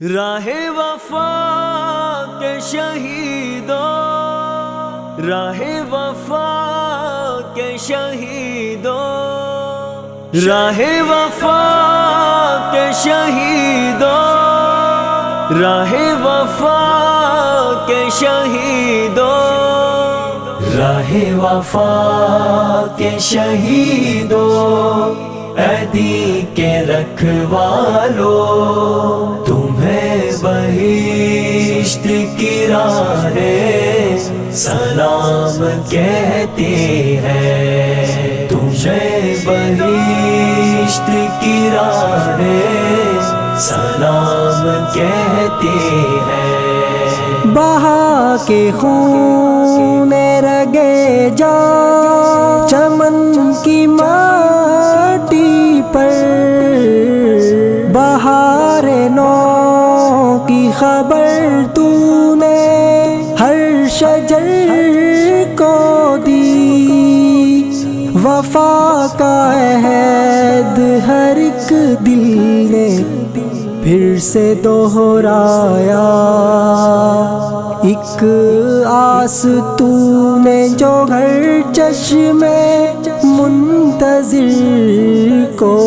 راہ وفا کے شہیدوں، راہ وفا کے شہیدوں، راہ وفا کے شہیدوں، راہ وفا کے شہیدوں، راہ وفا کے شہیدوں، عہدی کے رکھوالو، تمہیں بہشت کی راہ سلام کہتی ہے، تمہیں بہشت کی راہ سلام کہتی ہے۔ بہا کے خون رگے جا چمن کی مٹی پر، بہار نو کی خبر تو نے ہر شجر کو دی، وفا کا عہد ہر ایک دل نے پھر سے دوہرایا، ایک آس تو نے جو گھر چشم منتظر کو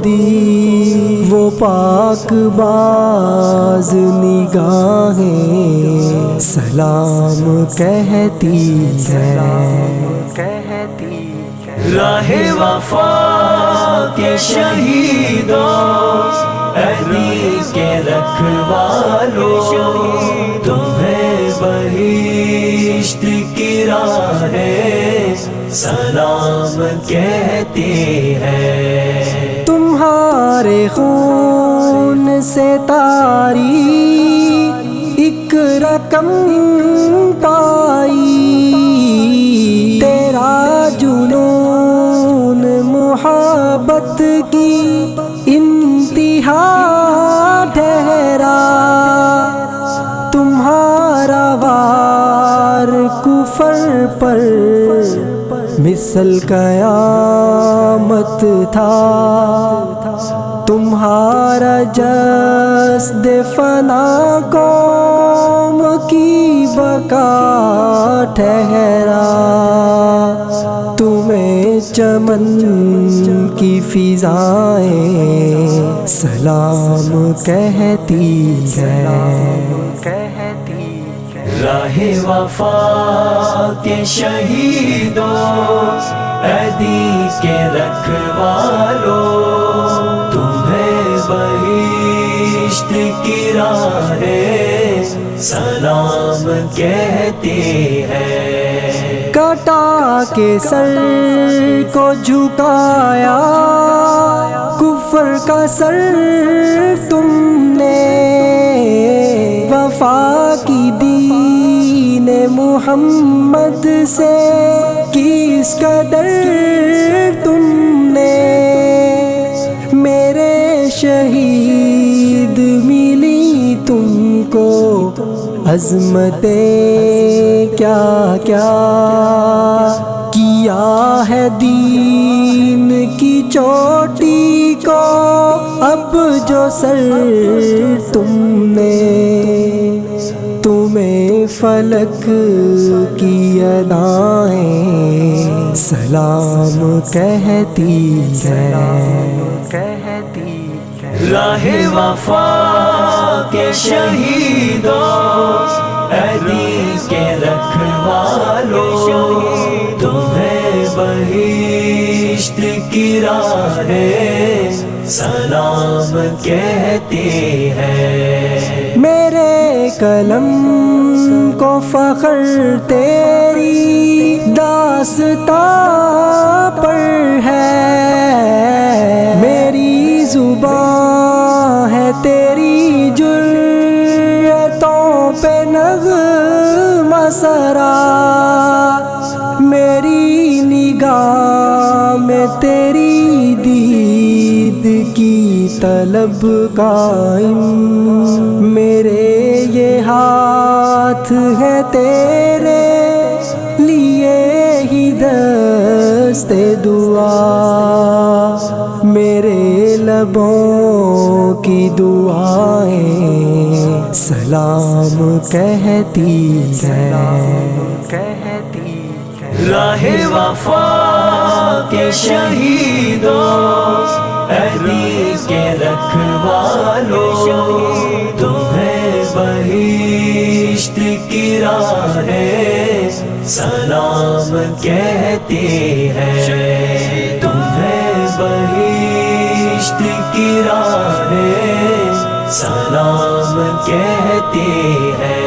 دی، وہ پاک باز نگاہیں سلام کہتی ہے۔ راہ وفا کے شہیدوں، عہدی کے رکھوالو، تمہیں بہشت کی راہ سلام کہتی ہے۔ تمہارے خون سے تاری ایک رقم پائی، تیرا جنون محبت کی انتہا ٹھہرا، تمہارا وار کفر پر مثل قیامت تھا، تمہارا جسد فنا قوم کی بقا ٹھہرا، تمہیں چمن کی فضائیں سلام کہتی ہے۔ راہ وفا کے شہیدوں، عہدی کے رکھوالو، تمہیں بہشت کی راہ سلام کہتی ہے۔ کٹا کے سر کو جھکایا کفر کا سر تم نے، وفا کی دین محمد سے کس قدر تم نے، میرے شہید ملی تم کو عظمتیں کیا کیا، کیا ہے دین کی چوٹی کو اب جو سر تم نے، تمہیں فلک کی ادائیں سلام کہتی ہے۔ راہ وفا کے شہیدوں، عہدی کے رکھوالو، تمہیں بہشت کی راہ سلام کہتی ہے۔ میرے قلم کو فخر تیری داستاں پر ہے، میری زبان ہے تیری جرأتوں پہ نغمہ سرا، میری نگاہ میں تیری دید کی طلب قائم، میرے یہ ہاتھ ہے تیرے لیے ہی دست دعا، میرے لبوں کی دعائیں سلام کہتی ہے۔ راہ وفا کے شہیدوں، عہد کے رکھوالوں، تمہیں بہشت کی راہیں سلام کہتی ہے، تمہیں بہشت کی راہیں سلام کہتی ہے۔